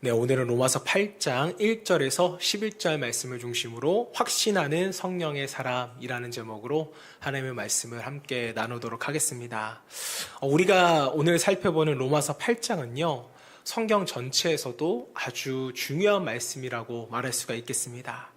네, 오늘은 로마서 8장 1절에서 11절 말씀을 중심으로 확신하는 성령의 사람이라는 제목으로 하나님의 말씀을 함께 나누도록 하겠습니다. 우리가 오늘 살펴보는 로마서 8장은요, 성경 전체에서도 아주 중요한 말씀이라고 말할 수가 있겠습니다.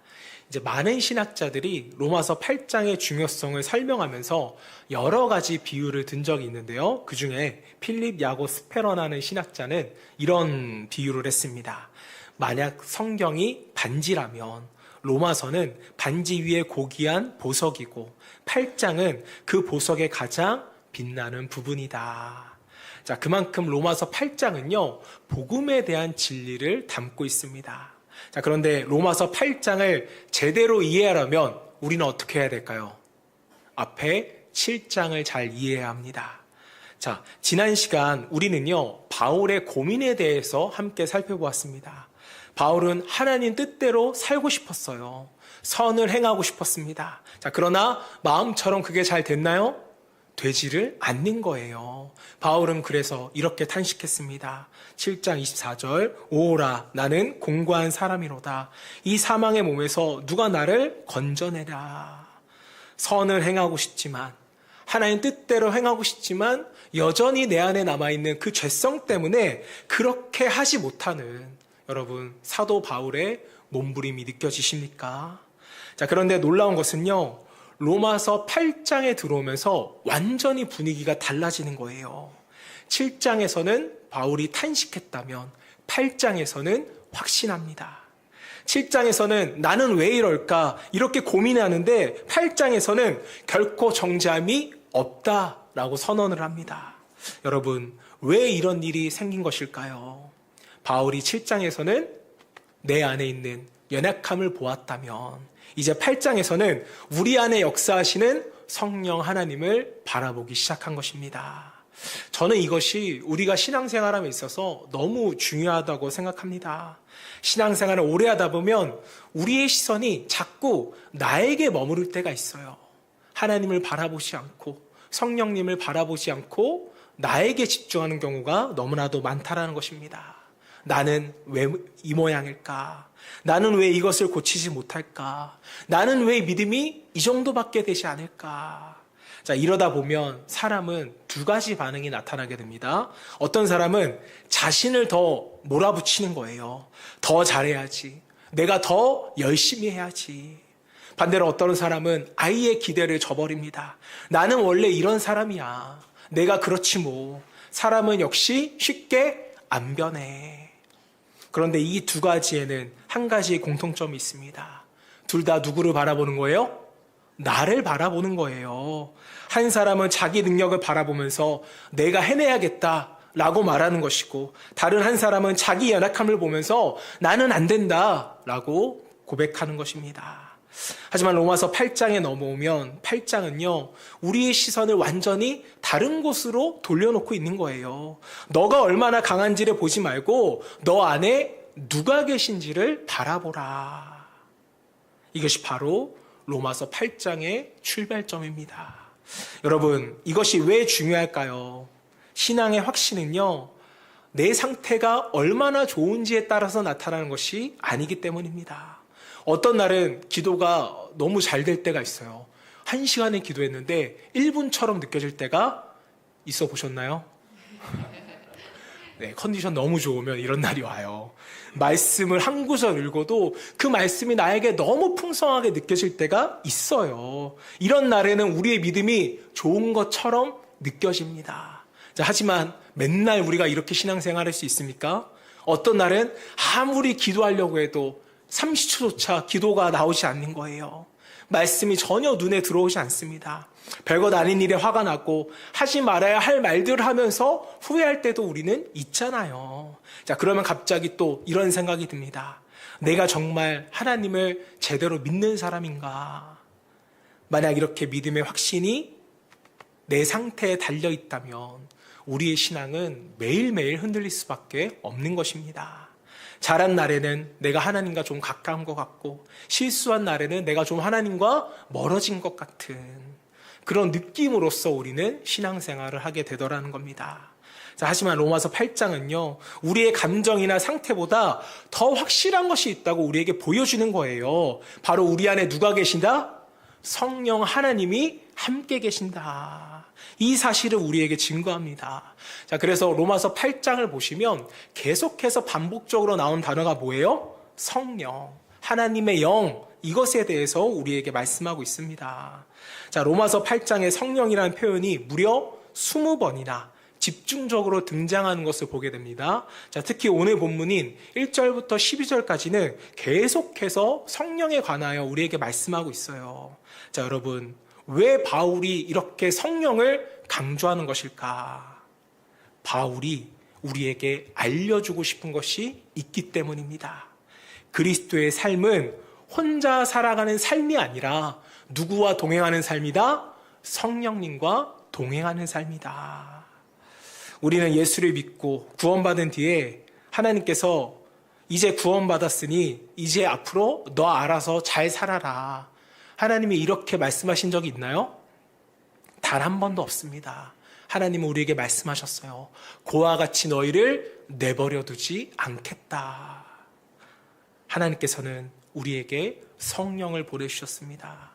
이제 많은 신학자들이 로마서 8장의 중요성을 설명하면서 여러 가지 비유를 든 적이 있는데요. 그 중에 필립 야고 스페런하는 신학자는 이런 비유를 했습니다. 만약 성경이 반지라면 로마서는 반지 위에 고귀한 보석이고 8장은 그 보석의 가장 빛나는 부분이다. 자, 그만큼 로마서 8장은요, 복음에 대한 진리를 담고 있습니다. 자, 그런데 로마서 8장을 제대로 이해하려면 우리는 어떻게 해야 될까요? 앞에 7장을 잘 이해해야 합니다. 자, 지난 시간 우리는요, 바울의 고민에 대해서 함께 살펴보았습니다. 바울은 하나님 뜻대로 살고 싶었어요. 선을 행하고 싶었습니다. 자, 그러나 마음처럼 그게 잘 됐나요? 되지를 않는 거예요. 바울은 그래서 이렇게 탄식했습니다. 7장 24절, 오라 나는 공고한 사람이로다. 이 사망의 몸에서 누가 나를 건져내라. 선을 행하고 싶지만, 하나님 뜻대로 행하고 싶지만 여전히 내 안에 남아있는 그 죄성 때문에 그렇게 하지 못하는 여러분, 사도 바울의 몸부림이 느껴지십니까? 자, 그런데 놀라운 것은요, 로마서 8장에 들어오면서 완전히 분위기가 달라지는 거예요. 7장에서는 바울이 탄식했다면 8장에서는 확신합니다. 7장에서는 나는 왜 이럴까 이렇게 고민하는데 8장에서는 결코 정죄함이 없다라고 선언을 합니다. 여러분, 왜 이런 일이 생긴 것일까요? 바울이 7장에서는 내 안에 있는 연약함을 보았다면 이제 8장에서는 우리 안에 역사하시는 성령 하나님을 바라보기 시작한 것입니다. 저는 이것이 우리가 신앙생활함에 있어서 너무 중요하다고 생각합니다. 신앙생활을 오래 하다 보면 우리의 시선이 자꾸 나에게 머무를 때가 있어요. 하나님을 바라보지 않고 성령님을 바라보지 않고 나에게 집중하는 경우가 너무나도 많다라는 것입니다. 나는 왜 이 모양일까? 나는 왜 이것을 고치지 못할까? 나는 왜 믿음이 이 정도밖에 되지 않을까? 자, 이러다 보면 사람은 두 가지 반응이 나타나게 됩니다. 어떤 사람은 자신을 더 몰아붙이는 거예요. 더 잘해야지. 내가 더 열심히 해야지. 반대로 어떤 사람은 아이의 기대를 저버립니다. 나는 원래 이런 사람이야. 내가 그렇지 뭐. 사람은 역시 쉽게 안 변해. 그런데 이 두 가지에는 한 가지 공통점이 있습니다. 둘 다 누구를 바라보는 거예요? 나를 바라보는 거예요. 한 사람은 자기 능력을 바라보면서 내가 해내야겠다라고 말하는 것이고, 다른 한 사람은 자기 연약함을 보면서 나는 안 된다라고 고백하는 것입니다. 하지만 로마서 8장에 넘어오면 8장은요, 우리의 시선을 완전히 다른 곳으로 돌려놓고 있는 거예요. 너가 얼마나 강한지를 보지 말고 너 안에 누가 계신지를 바라보라. 이것이 바로 로마서 8장의 출발점입니다. 여러분, 이것이 왜 중요할까요? 신앙의 확신은요, 내 상태가 얼마나 좋은지에 따라서 나타나는 것이 아니기 때문입니다. 어떤 날은 기도가 너무 잘 될 때가 있어요. 1시간에 기도했는데 1분처럼 느껴질 때가 있어 보셨나요? 네, 컨디션 너무 좋으면 이런 날이 와요. 말씀을 한 구절 읽어도 그 말씀이 나에게 너무 풍성하게 느껴질 때가 있어요. 이런 날에는 우리의 믿음이 좋은 것처럼 느껴집니다. 자, 하지만 맨날 우리가 이렇게 신앙생활할 수 있습니까? 어떤 날은 아무리 기도하려고 해도 30초조차 기도가 나오지 않는 거예요. 말씀이 전혀 눈에 들어오지 않습니다. 별것 아닌 일에 화가 나고 하지 말아야 할 말들을 하면서 후회할 때도 우리는 있잖아요. 자, 그러면 갑자기 또 이런 생각이 듭니다. 내가 정말 하나님을 제대로 믿는 사람인가? 만약 이렇게 믿음의 확신이 내 상태에 달려 있다면 우리의 신앙은 매일매일 흔들릴 수밖에 없는 것입니다. 잘한 날에는 내가 하나님과 좀 가까운 것 같고, 실수한 날에는 내가 좀 하나님과 멀어진 것 같은 그런 느낌으로써 우리는 신앙생활을 하게 되더라는 겁니다. 자, 하지만 로마서 8장은요, 우리의 감정이나 상태보다 더 확실한 것이 있다고 우리에게 보여주는 거예요. 바로 우리 안에 누가 계신다? 성령 하나님이 함께 계신다. 이 사실을 우리에게 증거합니다. 자, 그래서 로마서 8장을 보시면 계속해서 반복적으로 나온 단어가 뭐예요? 성령, 하나님의 영, 이것에 대해서 우리에게 말씀하고 있습니다. 자, 로마서 8장의 성령이라는 표현이 무려 20번이나 집중적으로 등장하는 것을 보게 됩니다. 자, 특히 오늘 본문인 1절부터 12절까지는 계속해서 성령에 관하여 우리에게 말씀하고 있어요. 자, 여러분, 왜 바울이 이렇게 성령을 강조하는 것일까? 바울이 우리에게 알려주고 싶은 것이 있기 때문입니다. 그리스도의 삶은 혼자 살아가는 삶이 아니라 누구와 동행하는 삶이다? 성령님과 동행하는 삶이다. 우리는 예수를 믿고 구원받은 뒤에 하나님께서 이제 구원받았으니 이제 앞으로 너 알아서 잘 살아라, 하나님이 이렇게 말씀하신 적이 있나요? 단 한 번도 없습니다. 하나님은 우리에게 말씀하셨어요. 고와 같이 너희를 내버려 두지 않겠다. 하나님께서는 우리에게 성령을 보내주셨습니다.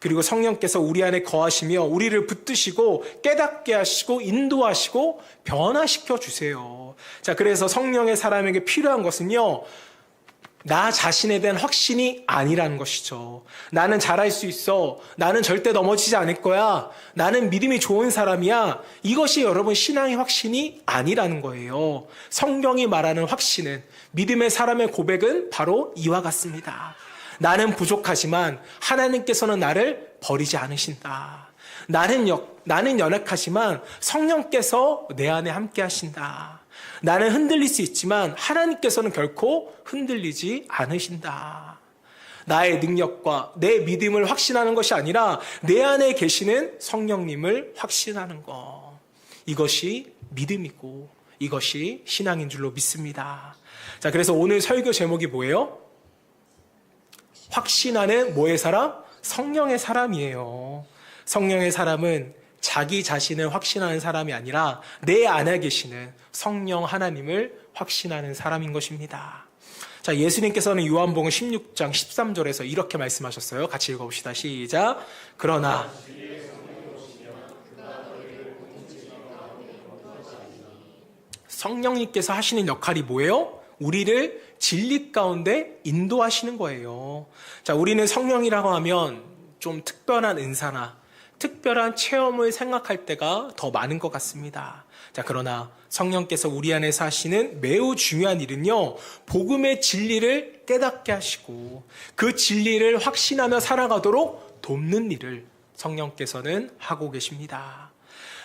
그리고 성령께서 우리 안에 거하시며 우리를 붙드시고 깨닫게 하시고 인도하시고 변화시켜 주세요. 자, 그래서 성령의 사람에게 필요한 것은요, 나 자신에 대한 확신이 아니라는 것이죠. 나는 잘할 수 있어, 나는 절대 넘어지지 않을 거야, 나는 믿음이 좋은 사람이야, 이것이 여러분 신앙의 확신이 아니라는 거예요. 성경이 말하는 확신은, 믿음의 사람의 고백은 바로 이와 같습니다. 나는 부족하지만 하나님께서는 나를 버리지 않으신다. 나는 연약하지만 성령께서 내 안에 함께 하신다. 나는 흔들릴 수 있지만 하나님께서는 결코 흔들리지 않으신다. 나의 능력과 내 믿음을 확신하는 것이 아니라 내 안에 계시는 성령님을 확신하는 것. 이것이 믿음이고 이것이 신앙인 줄로 믿습니다. 자, 그래서 오늘 설교 제목이 뭐예요? 확신하는 뭐의 사람? 성령의 사람이에요. 성령의 사람은 자기 자신을 확신하는 사람이 아니라 내 안에 계시는 성령 하나님을 확신하는 사람인 것입니다. 자, 예수님께서는 요한복음 16장 13절에서 이렇게 말씀하셨어요. 같이 읽어봅시다. 시작. 그러나 성령님께서 하시는 역할이 뭐예요? 우리를 진리 가운데 인도하시는 거예요. 자, 우리는 성령이라고 하면 좀 특별한 은사나 특별한 체험을 생각할 때가 더 많은 것 같습니다. 자, 그러나 성령께서 우리 안에서 하시는 매우 중요한 일은요, 복음의 진리를 깨닫게 하시고 그 진리를 확신하며 살아가도록 돕는 일을 성령께서는 하고 계십니다.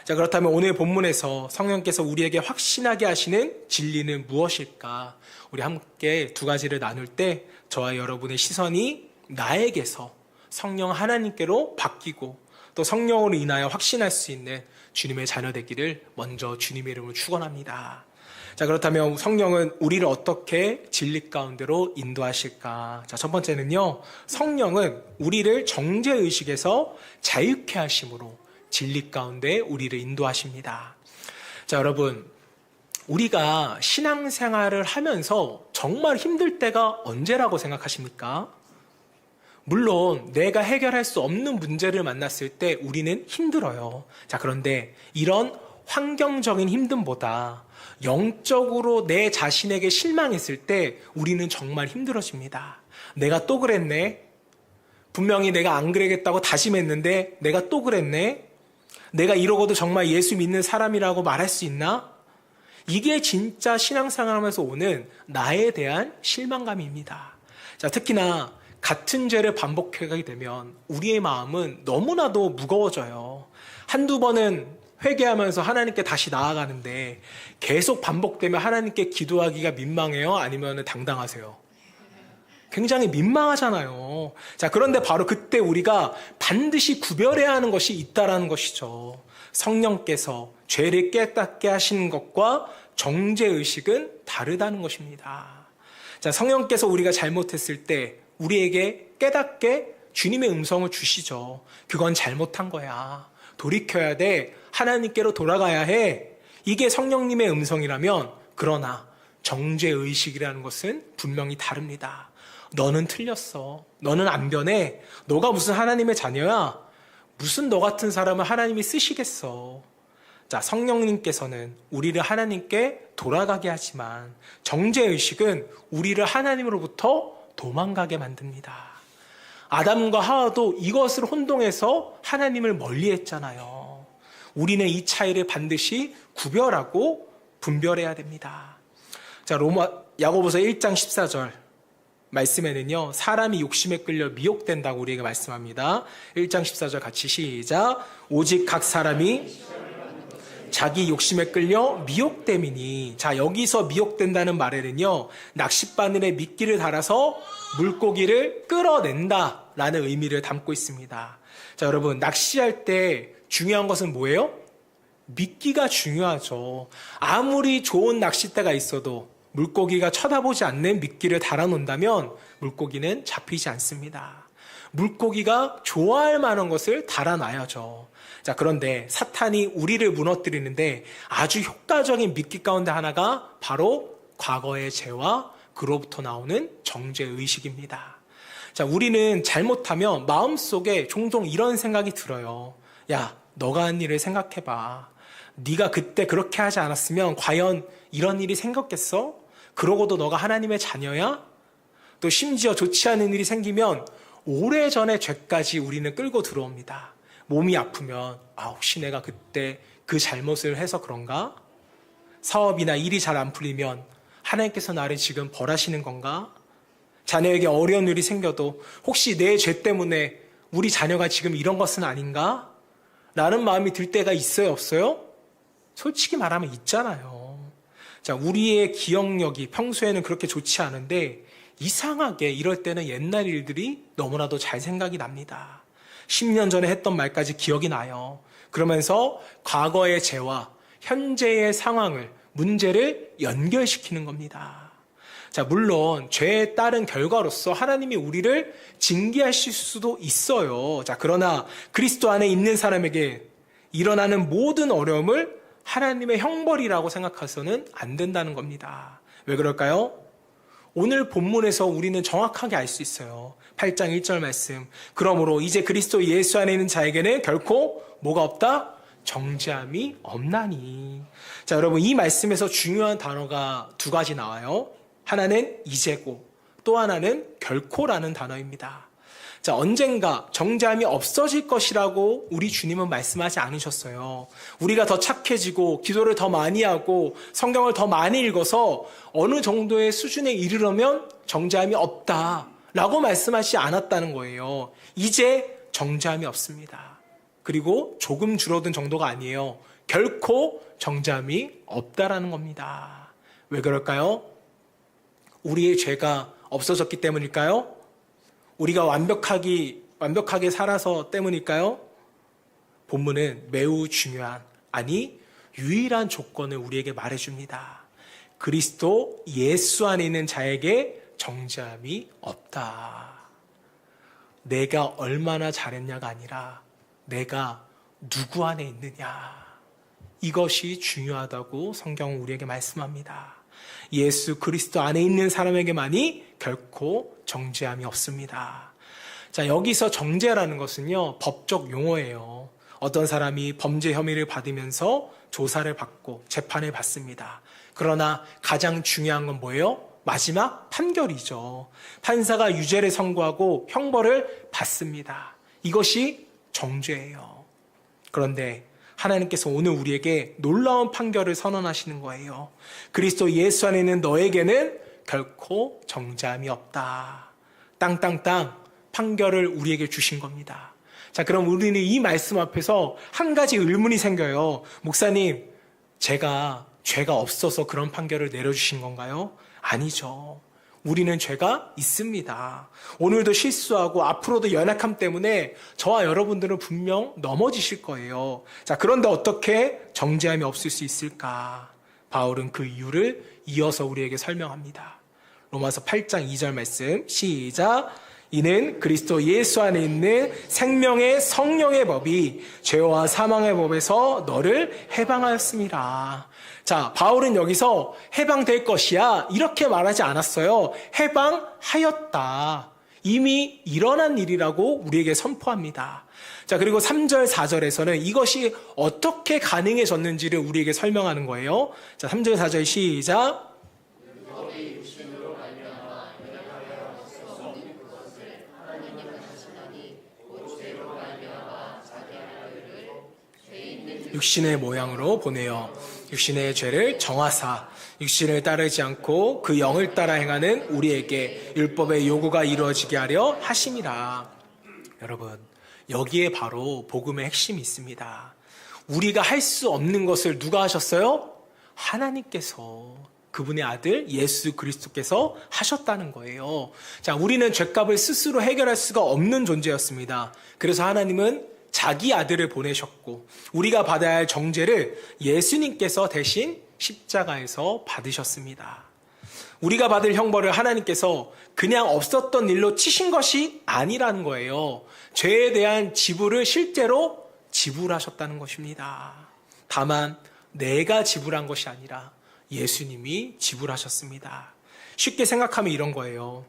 자, 그렇다면 오늘 본문에서 성령께서 우리에게 확신하게 하시는 진리는 무엇일까? 우리 함께 두 가지를 나눌 때 저와 여러분의 시선이 나에게서 성령 하나님께로 바뀌고 또 성령으로 인하여 확신할 수 있는 주님의 자녀 되기를 먼저 주님의 이름으로 축원합니다. 자, 그렇다면 성령은 우리를 어떻게 진리 가운데로 인도하실까? 자, 첫 번째는요, 성령은 우리를 정죄의식에서 자유케 하심으로 진리 가운데 우리를 인도하십니다. 자, 여러분, 우리가 신앙생활을 하면서 정말 힘들 때가 언제라고 생각하십니까? 물론 내가 해결할 수 없는 문제를 만났을 때 우리는 힘들어요. 자, 그런데 이런 환경적인 힘듦보다 영적으로 내 자신에게 실망했을 때 우리는 정말 힘들어집니다. 내가 또 그랬네. 분명히 내가 안 그러겠다고 다짐했는데 내가 또 그랬네. 내가 이러고도 정말 예수 믿는 사람이라고 말할 수 있나? 이게 진짜 신앙생활하면서 오는 나에 대한 실망감입니다. 자, 특히나 같은 죄를 반복하게 되면 우리의 마음은 너무나도 무거워져요. 한두 번은 회개하면서 하나님께 다시 나아가는데 계속 반복되면 하나님께 기도하기가 민망해요? 아니면 당당하세요? 굉장히 민망하잖아요. 자, 그런데 바로 그때 우리가 반드시 구별해야 하는 것이 있다라는 것이죠. 성령께서 죄를 깨닫게 하시는 것과 정죄의식은 다르다는 것입니다. 자, 성령께서 우리가 잘못했을 때 우리에게 깨닫게 주님의 음성을 주시죠. 그건 잘못한 거야. 돌이켜야 돼. 하나님께로 돌아가야 해. 이게 성령님의 음성이라면, 그러나 정죄의식이라는 것은 분명히 다릅니다. 너는 틀렸어. 너는 안 변해. 너가 무슨 하나님의 자녀야? 무슨 너 같은 사람을 하나님이 쓰시겠어. 자, 성령님께서는 우리를 하나님께 돌아가게 하지만 정죄의식은 우리를 하나님으로부터 도망가게 만듭니다. 아담과 하와도 이것을 혼동해서 하나님을 멀리했잖아요. 우리는 이 차이를 반드시 구별하고 분별해야 됩니다. 자, 야고보서 1장 14절 말씀에는요, 사람이 욕심에 끌려 미혹된다고 우리에게 말씀합니다. 1장 14절 같이 시작. 오직 각 사람이 자기 욕심에 끌려 미혹됨이니. 자, 여기서 미혹된다는 말에는요, 낚싯바늘에 미끼를 달아서 물고기를 끌어낸다 라는 의미를 담고 있습니다. 자, 여러분, 낚시할 때 중요한 것은 뭐예요? 미끼가 중요하죠. 아무리 좋은 낚싯대가 있어도 물고기가 쳐다보지 않는 미끼를 달아놓는다면 물고기는 잡히지 않습니다. 물고기가 좋아할 만한 것을 달아놔야죠. 자, 그런데 사탄이 우리를 무너뜨리는데 아주 효과적인 미끼 가운데 하나가 바로 과거의 죄와 그로부터 나오는 정죄의식입니다. 자, 우리는 잘못하면 마음속에 종종 이런 생각이 들어요. 야, 너가 한 일을 생각해봐. 네가 그때 그렇게 하지 않았으면 과연 이런 일이 생겼겠어? 그러고도 너가 하나님의 자녀야? 또 심지어 좋지 않은 일이 생기면 오래전의 죄까지 우리는 끌고 들어옵니다. 몸이 아프면 혹시 내가 그때 그 잘못을 해서 그런가? 사업이나 일이 잘 안 풀리면 하나님께서 나를 지금 벌하시는 건가? 자녀에게 어려운 일이 생겨도 혹시 내 죄 때문에 우리 자녀가 지금 이런 것은 아닌가? 라는 마음이 들 때가 있어요, 없어요? 솔직히 말하면 있잖아요. 자, 우리의 기억력이 평소에는 그렇게 좋지 않은데 이상하게 이럴 때는 옛날 일들이 너무나도 잘 생각이 납니다. 10년 전에 했던 말까지 기억이 나요. 그러면서 과거의 죄와 현재의 상황을, 문제를 연결시키는 겁니다. 자, 물론 죄에 따른 결과로서 하나님이 우리를 징계하실 수도 있어요. 자, 그러나 그리스도 안에 있는 사람에게 일어나는 모든 어려움을 하나님의 형벌이라고 생각해서는 안 된다는 겁니다. 왜 그럴까요? 오늘 본문에서 우리는 정확하게 알 수 있어요. 8장 1절 말씀. 그러므로 이제 그리스도 예수 안에 있는 자에게는 결코 뭐가 없다? 정죄함이 없나니. 자, 여러분, 이 말씀에서 중요한 단어가 두 가지 나와요. 하나는 이제고 또 하나는 결코라는 단어입니다. 자, 언젠가 정죄함이 없어질 것이라고 우리 주님은 말씀하지 않으셨어요. 우리가 더 착해지고 기도를 더 많이 하고 성경을 더 많이 읽어서 어느 정도의 수준에 이르려면 정죄함이 없다라고 말씀하시지 않았다는 거예요. 이제 정죄함이 없습니다. 그리고 조금 줄어든 정도가 아니에요. 결코 정죄함이 없다라는 겁니다. 왜 그럴까요? 우리의 죄가 없어졌기 때문일까요? 우리가 완벽하게 살아서 때문일까요? 본문은 매우 중요한, 아니 유일한 조건을 우리에게 말해줍니다. 그리스도 예수 안에 있는 자에게 정죄함이 없다. 내가 얼마나 잘했냐가 아니라 내가 누구 안에 있느냐. 이것이 중요하다고 성경은 우리에게 말씀합니다. 예수 그리스도 안에 있는 사람에게만이 결코 정죄함이 없습니다. 자, 여기서 정죄라는 것은요, 법적 용어예요. 어떤 사람이 범죄 혐의를 받으면서 조사를 받고 재판을 받습니다. 그러나 가장 중요한 건 뭐예요? 마지막 판결이죠. 판사가 유죄를 선고하고 형벌을 받습니다. 이것이 정죄예요. 그런데 하나님께서 오늘 우리에게 놀라운 판결을 선언하시는 거예요. 그리스도 예수 안에 있는 너에게는 결코 정죄함이 없다. 땅땅땅 판결을 우리에게 주신 겁니다. 자, 그럼 우리는 이 말씀 앞에서 한 가지 의문이 생겨요. 목사님, 제가 죄가 없어서 그런 판결을 내려주신 건가요? 아니죠. 우리는 죄가 있습니다. 오늘도 실수하고 앞으로도 연약함 때문에 저와 여러분들은 분명 넘어지실 거예요. 자, 그런데 어떻게 정죄함이 없을 수 있을까? 바울은 그 이유를 이어서 우리에게 설명합니다. 로마서 8장 2절 말씀 시작. 이는 그리스도 예수 안에 있는 생명의 성령의 법이 죄와 사망의 법에서 너를 해방하였습니다. 자, 바울은 여기서 해방될 것이야 이렇게 말하지 않았어요. 해방하였다. 이미 일어난 일이라고 우리에게 선포합니다. 자, 그리고 3절, 4절에서는 이것이 어떻게 가능해졌는지를 우리에게 설명하는 거예요. 자, 3절, 4절 시작. 육신의 모양으로 보내어 육신의 죄를 정하사 육신을 따르지 않고 그 영을 따라 행하는 우리에게 율법의 요구가 이루어지게 하려 하심이라. 여러분, 여기에 바로 복음의 핵심이 있습니다. 우리가 할 수 없는 것을 누가 하셨어요? 하나님께서, 그분의 아들 예수 그리스도께서 하셨다는 거예요. 자, 우리는 죄값을 스스로 해결할 수가 없는 존재였습니다. 그래서 하나님은 자기 아들을 보내셨고 우리가 받아야 할 정죄를 예수님께서 대신 십자가에서 받으셨습니다. 우리가 받을 형벌을 하나님께서 그냥 없었던 일로 치신 것이 아니라는 거예요. 죄에 대한 지불을 실제로 지불하셨다는 것입니다. 다만 내가 지불한 것이 아니라 예수님이 지불하셨습니다. 쉽게 생각하면 이런 거예요.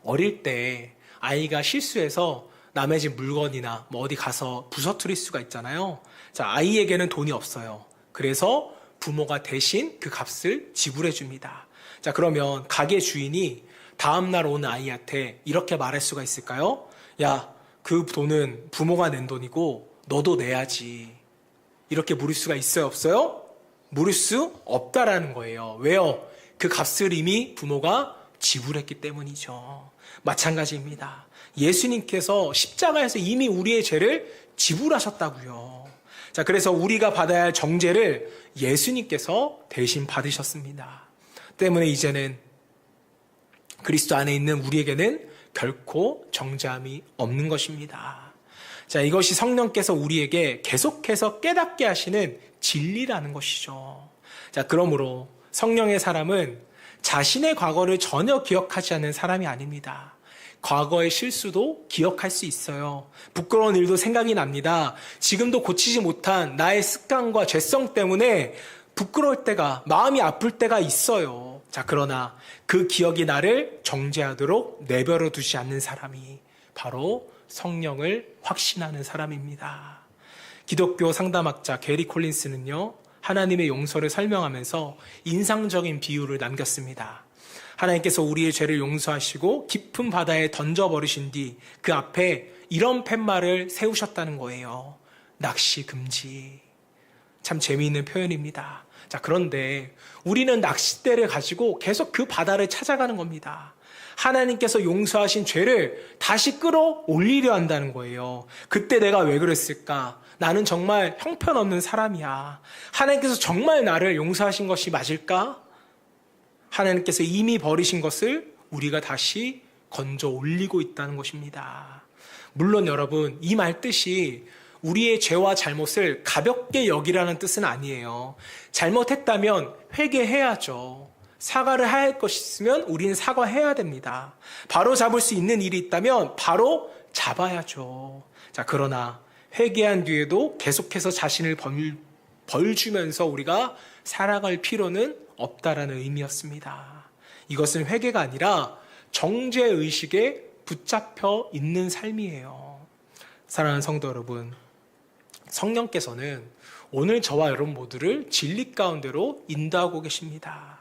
어릴 때 아이가 실수해서 남의 집 물건이나 어디 가서 부서뜨릴 수가 있잖아요. 자, 아이에게는 돈이 없어요. 그래서 부모가 대신 그 값을 지불해 줍니다. 자, 그러면 가게 주인이 다음날 온 아이한테 이렇게 말할 수가 있을까요? 야, 그 돈은 부모가 낸 돈이고 너도 내야지. 이렇게 물을 수가 있어요, 없어요? 물을 수 없다라는 거예요. 왜요? 그 값을 이미 부모가 지불했기 때문이죠. 마찬가지입니다. 예수님께서 십자가에서 이미 우리의 죄를 지불하셨다고요. 자, 그래서 우리가 받아야 할 정죄를 예수님께서 대신 받으셨습니다. 때문에 이제는 그리스도 안에 있는 우리에게는 결코 정죄함이 없는 것입니다. 자, 이것이 성령께서 우리에게 계속해서 깨닫게 하시는 진리라는 것이죠. 자, 그러므로 성령의 사람은 자신의 과거를 전혀 기억하지 않는 사람이 아닙니다. 과거의 실수도 기억할 수 있어요. 부끄러운 일도 생각이 납니다. 지금도 고치지 못한 나의 습관과 죄성 때문에 부끄러울 때가, 마음이 아플 때가 있어요. 자, 그러나 그 기억이 나를 정죄하도록 내버려 두지 않는 사람이 바로 성령을 확신하는 사람입니다. 기독교 상담학자 게리 콜린스는요, 하나님의 용서를 설명하면서 인상적인 비유를 남겼습니다. 하나님께서 우리의 죄를 용서하시고 깊은 바다에 던져버리신 뒤 그 앞에 이런 팻말을 세우셨다는 거예요. 낚시 금지. 참 재미있는 표현입니다. 자, 그런데 우리는 낚싯대를 가지고 계속 그 바다를 찾아가는 겁니다. 하나님께서 용서하신 죄를 다시 끌어올리려 한다는 거예요. 그때 내가 왜 그랬을까? 나는 정말 형편없는 사람이야. 하나님께서 정말 나를 용서하신 것이 맞을까? 하나님께서 이미 버리신 것을 우리가 다시 건져 올리고 있다는 것입니다. 물론 여러분, 이 말 뜻이 우리의 죄와 잘못을 가볍게 여기라는 뜻은 아니에요. 잘못했다면 회개해야죠. 사과를 할 것이 있으면 우리는 사과해야 됩니다. 바로 잡을 수 있는 일이 있다면 바로 잡아야죠. 자, 그러나 회개한 뒤에도 계속해서 자신을 벌 주면서 우리가 살아갈 필요는 없다라는 의미였습니다. 이것은 회개가 아니라 정죄의식에 붙잡혀 있는 삶이에요. 사랑하는 성도 여러분, 성령께서는 오늘 저와 여러분 모두를 진리 가운데로 인도하고 계십니다.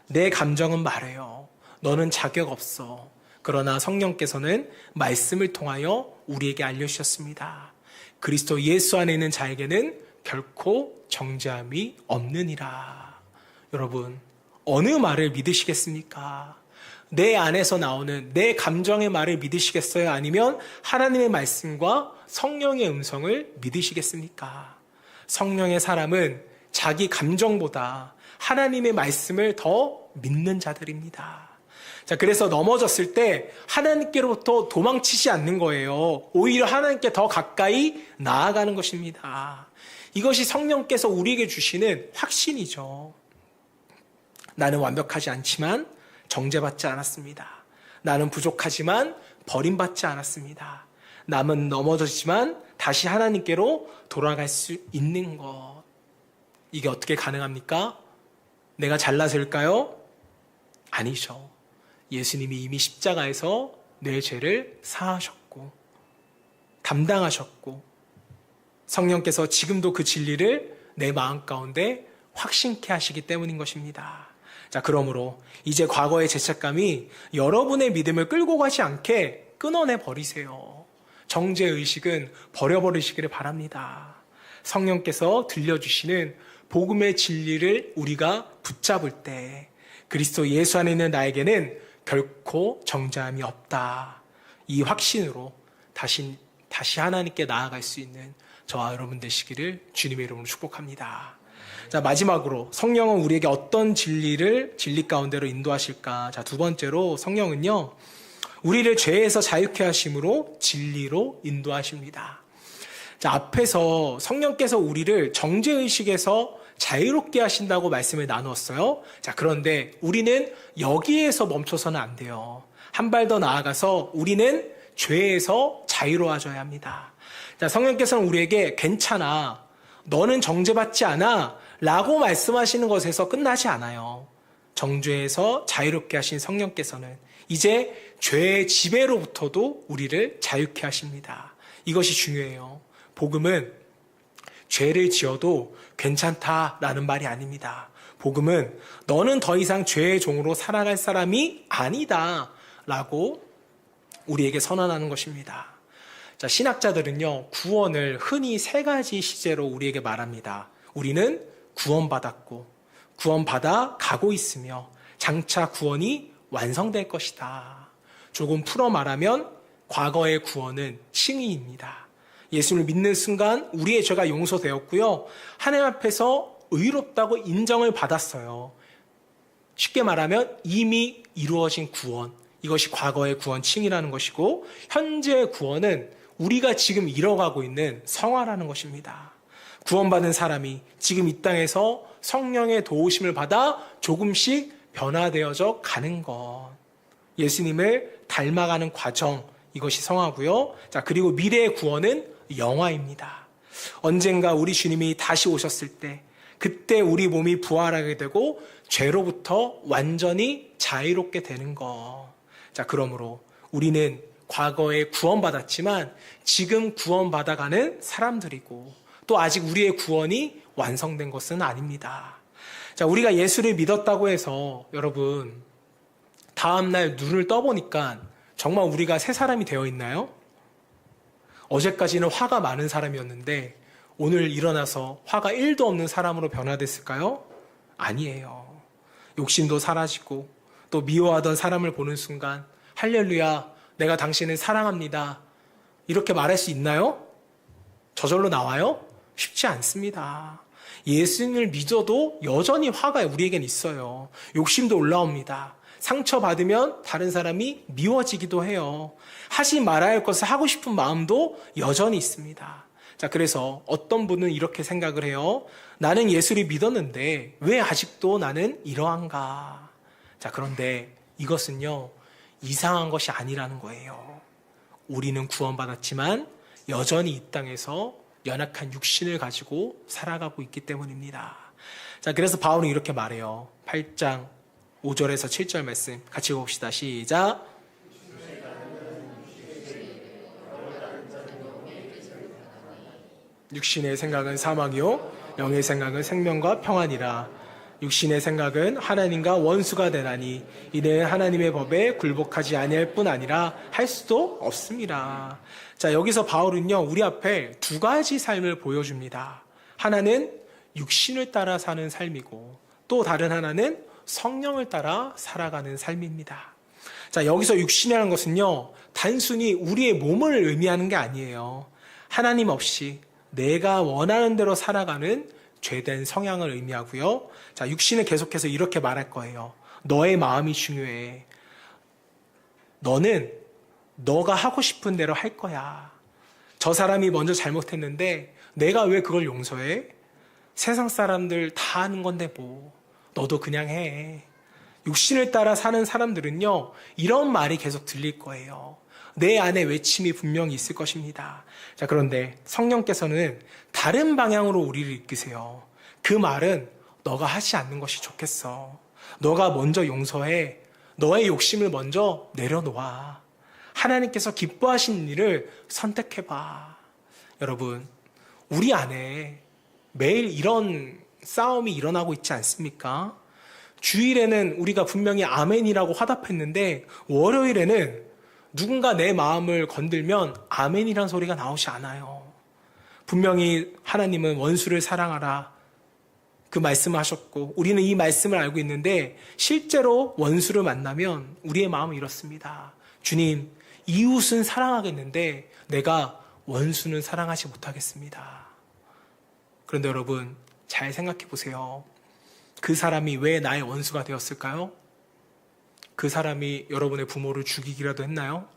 내 감정은 말해요. 너는 자격 없어. 그러나 성령께서는 말씀을 통하여 우리에게 알려주셨습니다. 그리스도 예수 안에 있는 자에게는 결코 정죄함이 없느니라. 여러분, 어느 말을 믿으시겠습니까? 내 안에서 나오는 내 감정의 말을 믿으시겠어요? 아니면 하나님의 말씀과 성령의 음성을 믿으시겠습니까? 성령의 사람은 자기 감정보다 하나님의 말씀을 더 믿는 자들입니다. 자, 그래서 넘어졌을 때 하나님께로부터 도망치지 않는 거예요. 오히려 하나님께 더 가까이 나아가는 것입니다. 이것이 성령께서 우리에게 주시는 확신이죠. 나는 완벽하지 않지만 정죄받지 않았습니다. 나는 부족하지만 버림받지 않았습니다. 남은 넘어졌지만 다시 하나님께로 돌아갈 수 있는 것. 이게 어떻게 가능합니까? 내가 잘나서일까요? 아니죠. 예수님이 이미 십자가에서 내 죄를 사하셨고 담당하셨고 성령께서 지금도 그 진리를 내 마음 가운데 확신케 하시기 때문인 것입니다. 자, 그러므로 이제 과거의 죄책감이 여러분의 믿음을 끌고 가지 않게 끊어내 버리세요. 정죄의식은 버려버리시기를 바랍니다. 성령께서 들려주시는 복음의 진리를 우리가 붙잡을 때 그리스도 예수 안에 있는 나에게는 결코 정죄함이 없다. 이 확신으로 다시 하나님께 나아갈 수 있는 저와 여러분 되시기를 주님의 이름으로 축복합니다. 자, 마지막으로 성령은 우리에게 어떤 진리 가운데로 인도하실까? 자, 두 번째로 성령은요, 우리를 죄에서 자유케 하심으로 진리로 인도하십니다. 자, 앞에서 성령께서 우리를 정죄의식에서 자유롭게 하신다고 말씀을 나누었어요. 자, 그런데 우리는 여기에서 멈춰서는 안 돼요. 한 발 더 나아가서 우리는 죄에서 자유로워져야 합니다. 자, 성령께서는 우리에게 괜찮아, 너는 정죄받지 않아 라고 말씀하시는 것에서 끝나지 않아요. 정죄에서 자유롭게 하신 성령께서는 이제 죄의 지배로부터도 우리를 자유케 하십니다. 이것이 중요해요. 복음은 죄를 지어도 괜찮다라는 말이 아닙니다. 복음은 너는 더 이상 죄의 종으로 살아갈 사람이 아니다 라고 우리에게 선언하는 것입니다. 자, 신학자들은요, 구원을 흔히 세 가지 시제로 우리에게 말합니다. 우리는 구원받았고 구원받아 가고 있으며 장차 구원이 완성될 것이다. 조금 풀어 말하면 과거의 구원은 칭의입니다. 예수를 믿는 순간 우리의 죄가 용서되었고요, 하나님 앞에서 의롭다고 인정을 받았어요. 쉽게 말하면 이미 이루어진 구원, 이것이 과거의 구원 칭의라는 것이고, 현재의 구원은 우리가 지금 이뤄가고 있는 성화라는 것입니다. 구원받은 사람이 지금 이 땅에서 성령의 도우심을 받아 조금씩 변화되어져 가는 것, 예수님을 닮아가는 과정, 이것이 성화고요. 자, 그리고 미래의 구원은 영화입니다. 언젠가 우리 주님이 다시 오셨을 때, 그때 우리 몸이 부활하게 되고 죄로부터 완전히 자유롭게 되는 것. 자, 그러므로 우리는 과거에 구원받았지만 지금 구원받아가는 사람들이고, 또 아직 우리의 구원이 완성된 것은 아닙니다. 자, 우리가 예수를 믿었다고 해서 여러분 다음날 눈을 떠보니까 정말 우리가 새 사람이 되어 있나요? 어제까지는 화가 많은 사람이었는데 오늘 일어나서 화가 1도 없는 사람으로 변화됐을까요? 아니에요. 욕심도 사라지고 또 미워하던 사람을 보는 순간 할렐루야, 내가 당신을 사랑합니다, 이렇게 말할 수 있나요? 저절로 나와요? 쉽지 않습니다. 예수님을 믿어도 여전히 화가 우리에겐 있어요. 욕심도 올라옵니다. 상처받으면 다른 사람이 미워지기도 해요. 하지 말아야 할 것을 하고 싶은 마음도 여전히 있습니다. 자, 그래서 어떤 분은 이렇게 생각을 해요. 나는 예수를 믿었는데 왜 아직도 나는 이러한가? 자, 그런데 이것은요, 이상한 것이 아니라는 거예요. 우리는 구원받았지만 여전히 이 땅에서 연약한 육신을 가지고 살아가고 있기 때문입니다. 자, 그래서 바울은 이렇게 말해요. 8장 5절에서 7절 말씀 같이 봅시다. 시작. 육신의 생각은 사망이요 영의 생각은 생명과 평안이라. 육신의 생각은 하나님과 원수가 되나니 이는 하나님의 법에 굴복하지 아니할 뿐 아니라 할 수도 없습니다. 자, 여기서 바울은요, 우리 앞에 두 가지 삶을 보여줍니다. 하나는 육신을 따라 사는 삶이고 또 다른 하나는 성령을 따라 살아가는 삶입니다. 자, 여기서 육신이라는 것은요, 단순히 우리의 몸을 의미하는 게 아니에요. 하나님 없이 내가 원하는 대로 살아가는 죄된 성향을 의미하고요. 자, 육신은 계속해서 이렇게 말할 거예요. 너의 마음이 중요해. 너는 너가 하고 싶은 대로 할 거야. 저 사람이 먼저 잘못했는데 내가 왜 그걸 용서해? 세상 사람들 다 하는 건데 뭐. 너도 그냥 해. 육신을 따라 사는 사람들은요, 이런 말이 계속 들릴 거예요. 내 안에 외침이 분명히 있을 것입니다. 자, 그런데 성령께서는 다른 방향으로 우리를 이끄세요. 그 말은 너가 하지 않는 것이 좋겠어. 너가 먼저 용서해. 너의 욕심을 먼저 내려놓아. 하나님께서 기뻐하시는 일을 선택해봐. 여러분, 우리 안에 매일 이런 싸움이 일어나고 있지 않습니까? 주일에는 우리가 분명히 아멘이라고 화답했는데 월요일에는 누군가 내 마음을 건들면 아멘이란 소리가 나오지 않아요. 분명히 하나님은 원수를 사랑하라 그 말씀을 하셨고 우리는 이 말씀을 알고 있는데 실제로 원수를 만나면 우리의 마음은 이렇습니다. 주님, 이웃은 사랑하겠는데 내가 원수는 사랑하지 못하겠습니다. 그런데 여러분, 잘 생각해 보세요. 그 사람이 왜 나의 원수가 되었을까요? 그 사람이 여러분의 부모를 죽이기라도 했나요?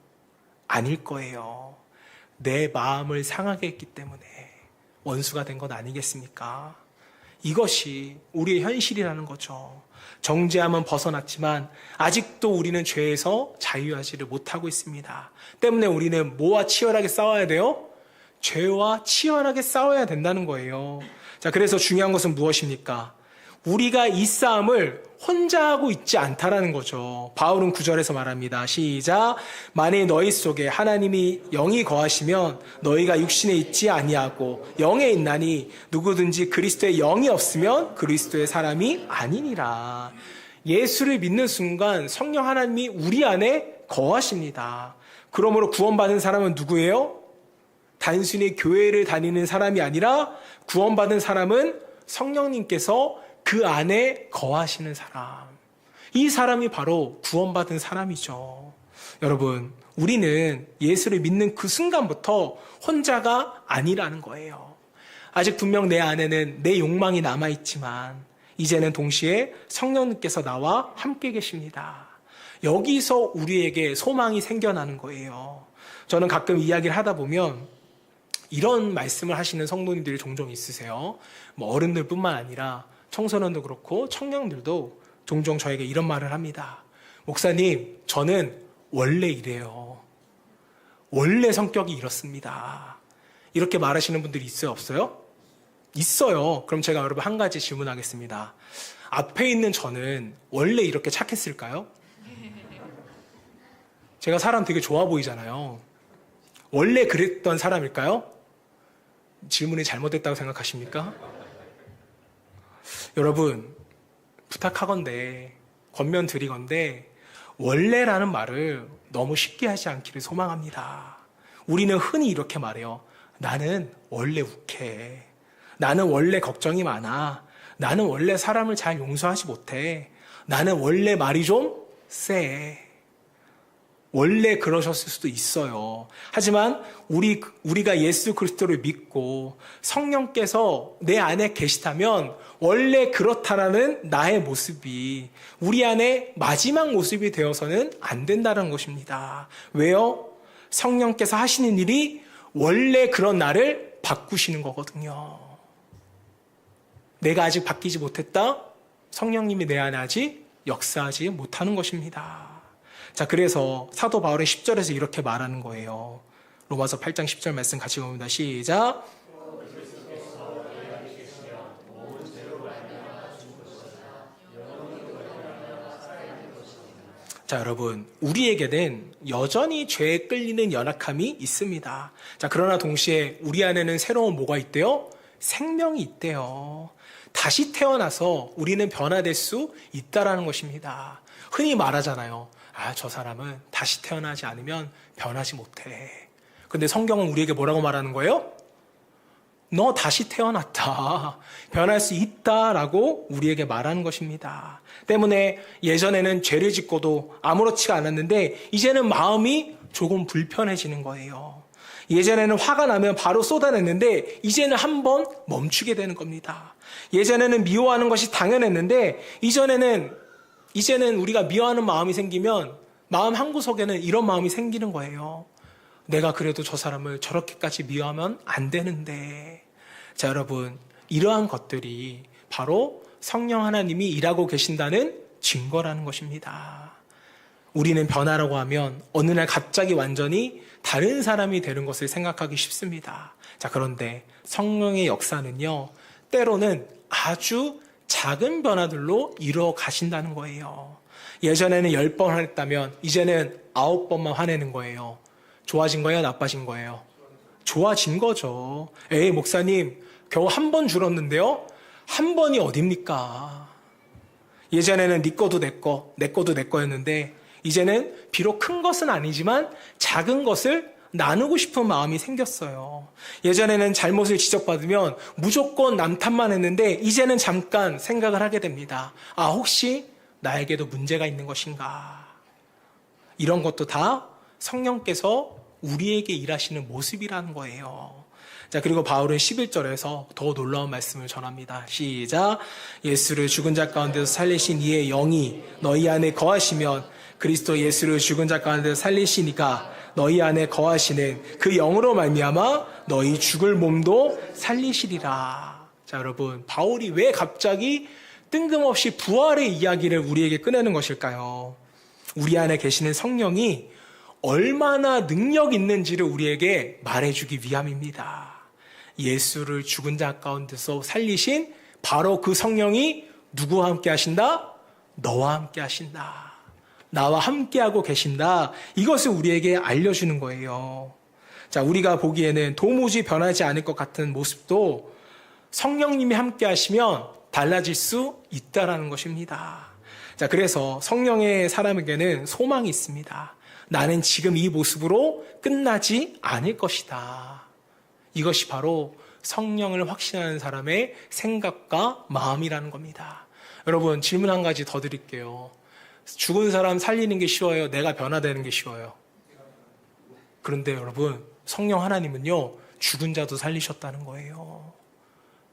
아닐 거예요. 내 마음을 상하게 했기 때문에 원수가 된 것 아니겠습니까? 이것이 우리의 현실이라는 거죠. 정죄함은 벗어났지만 아직도 우리는 죄에서 자유하지를 못하고 있습니다. 때문에 우리는 뭐와 치열하게 싸워야 돼요? 죄와 치열하게 싸워야 된다는 거예요. 자, 그래서 중요한 것은 무엇입니까? 우리가 이 싸움을 혼자 하고 있지 않다라는 거죠. 바울은 9절에서 말합니다. 시작. 만일 너희 속에 하나님이 영이 거하시면 너희가 육신에 있지 아니하고 영에 있나니 누구든지 그리스도의 영이 없으면 그리스도의 사람이 아니니라. 예수를 믿는 순간 성령 하나님이 우리 안에 거하십니다. 그러므로 구원받은 사람은 누구예요? 단순히 교회를 다니는 사람이 아니라 구원받은 사람은 성령님께서 그 안에 거하시는 사람. 이 사람이 바로 구원받은 사람이죠. 여러분, 우리는 예수를 믿는 그 순간부터 혼자가 아니라는 거예요. 아직 분명 내 안에는 내 욕망이 남아있지만 이제는 동시에 성령님께서 나와 함께 계십니다. 여기서 우리에게 소망이 생겨나는 거예요. 저는 가끔 이야기를 하다 보면 이런 말씀을 하시는 성도님들이 종종 있으세요. 뭐 어른들뿐만 아니라 청소년도 그렇고 청년들도 종종 저에게 이런 말을 합니다. 목사님, 저는 원래 이래요. 원래 성격이 이렇습니다. 이렇게 말하시는 분들이 있어요, 없어요? 있어요. 그럼 제가 여러분 한 가지 질문하겠습니다. 앞에 있는 저는 원래 이렇게 착했을까요? 제가 사람 되게 좋아 보이잖아요. 원래 그랬던 사람일까요? 질문이 잘못됐다고 생각하십니까? 여러분, 부탁하건대, 권면드리건대 원래라는 말을 너무 쉽게 하지 않기를 소망합니다. 우리는 흔히 이렇게 말해요. 나는 원래 욱해. 나는 원래 걱정이 많아. 나는 원래 사람을 잘 용서하지 못해. 나는 원래 말이 좀 세. 원래 그러셨을 수도 있어요. 하지만 우리가 예수 그리스도를 믿고 성령께서 내 안에 계시다면 원래 그렇다라는 나의 모습이 우리 안에 마지막 모습이 되어서는 안 된다는 것입니다. 왜요? 성령께서 하시는 일이 원래 그런 나를 바꾸시는 거거든요. 내가 아직 바뀌지 못했다? 성령님이 내 안에 아직 역사하지 못하는 것입니다. 자, 그래서 사도 바울의 10절에서 이렇게 말하는 거예요. 로마서 8장 10절 말씀 같이 봅니다. 시작. 자, 여러분, 우리에게는 여전히 죄에 끌리는 연약함이 있습니다. 자, 그러나 동시에 우리 안에는 새로운 뭐가 있대요? 생명이 있대요. 다시 태어나서 우리는 변화될 수 있다라는 것입니다. 흔히 말하잖아요. 저 사람은 다시 태어나지 않으면 변하지 못해. 근데 성경은 우리에게 뭐라고 말하는 거예요? 너 다시 태어났다. 변할 수 있다라고 우리에게 말하는 것입니다. 때문에 예전에는 죄를 짓고도 아무렇지가 않았는데 이제는 마음이 조금 불편해지는 거예요. 예전에는 화가 나면 바로 쏟아냈는데 이제는 한번 멈추게 되는 겁니다. 예전에는 미워하는 것이 당연했는데 이제는 우리가 미워하는 마음이 생기면 마음 한구석에는 이런 마음이 생기는 거예요. 내가 그래도 저 사람을 저렇게까지 미워하면 안 되는데. 자, 여러분, 이러한 것들이 바로 성령 하나님이 일하고 계신다는 증거라는 것입니다. 우리는 변화라고 하면 어느 날 갑자기 완전히 다른 사람이 되는 것을 생각하기 쉽습니다. 자, 그런데 성령의 역사는요, 때로는 아주 작은 변화들로 이루어 가신다는 거예요. 예전에는 10번 화냈다면 이제는 9번만 화내는 거예요. 좋아진 거예요? 나빠진 거예요? 좋아진 거죠. 에이, 목사님, 겨우 한 번 줄었는데요? 한 번이 어딥니까? 예전에는 네 거도 내 거, 내 거도 내 거였는데 이제는 비록 큰 것은 아니지만 작은 것을 나누고 싶은 마음이 생겼어요. 예전에는 잘못을 지적받으면 무조건 남 탓만 했는데 이제는 잠깐 생각을 하게 됩니다. 아, 혹시 나에게도 문제가 있는 것인가? 이런 것도 다 성령께서 우리에게 일하시는 모습이라는 거예요. 자, 그리고 바울은 11절에서 더 놀라운 말씀을 전합니다. 시작. 예수를 죽은 자 가운데서 살리신 이의 영이 너희 안에 거하시면 그리스도 예수를 죽은 자 가운데서 살리시니까 너희 안에 거하시는 그 영으로 말미암아 너희 죽을 몸도 살리시리라. 자, 여러분, 바울이 왜 갑자기 뜬금없이 부활의 이야기를 우리에게 꺼내는 것일까요? 우리 안에 계시는 성령이 얼마나 능력 있는지를 우리에게 말해주기 위함입니다. 예수를 죽은 자 가운데서 살리신 바로 그 성령이 누구와 함께 하신다? 너와 함께 하신다. 나와 함께하고 계신다. 이것을 우리에게 알려주는 거예요. 자, 우리가 보기에는 도무지 변하지 않을 것 같은 모습도 성령님이 함께 하시면 달라질 수 있다라는 것입니다. 자, 그래서 성령의 사람에게는 소망이 있습니다. 나는 지금 이 모습으로 끝나지 않을 것이다. 이것이 바로 성령을 확신하는 사람의 생각과 마음이라는 겁니다. 여러분, 질문 한 가지 더 드릴게요. 죽은 사람 살리는 게 쉬워요? 내가 변화되는 게 쉬워요? 그런데 여러분, 성령 하나님은요, 죽은 자도 살리셨다는 거예요.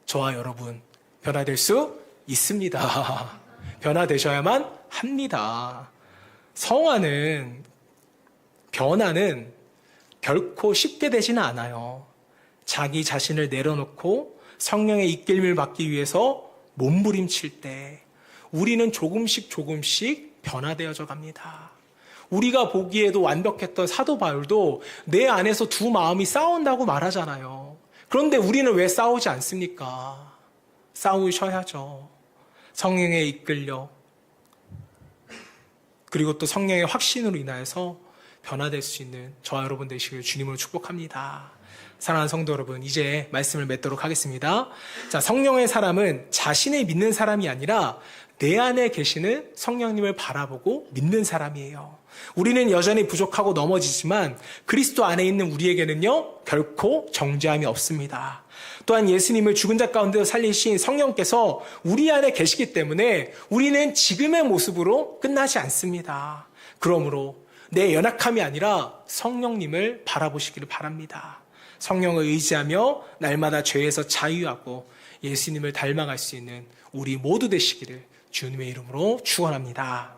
저와 여러분, 변화될 수 있습니다. 변화되셔야만 합니다. 변화는 결코 쉽게 되지는 않아요. 자기 자신을 내려놓고 성령의 이끌림을 받기 위해서 몸부림칠 때 우리는 조금씩 변화되어져 갑니다. 우리가 보기에도 완벽했던 사도 바울도 내 안에서 두 마음이 싸운다고 말하잖아요. 그런데 우리는 왜 싸우지 않습니까? 싸우셔야죠. 성령에 이끌려 그리고 또 성령의 확신으로 인하여서 변화될 수 있는 저와 여러분 되시길 주님으로 축복합니다. 사랑하는 성도 여러분, 이제 말씀을 맺도록 하겠습니다. 자, 성령의 사람은 자신을 믿는 사람이 아니라 내 안에 계시는 성령님을 바라보고 믿는 사람이에요. 우리는 여전히 부족하고 넘어지지만 그리스도 안에 있는 우리에게는요, 결코 정죄함이 없습니다. 또한 예수님을 죽은 자 가운데서 살리신 성령께서 우리 안에 계시기 때문에 우리는 지금의 모습으로 끝나지 않습니다. 그러므로 내 연약함이 아니라 성령님을 바라보시기를 바랍니다. 성령을 의지하며 날마다 죄에서 자유하고 예수님을 닮아갈 수 있는 우리 모두 되시기를 주님의 이름으로 축원합니다.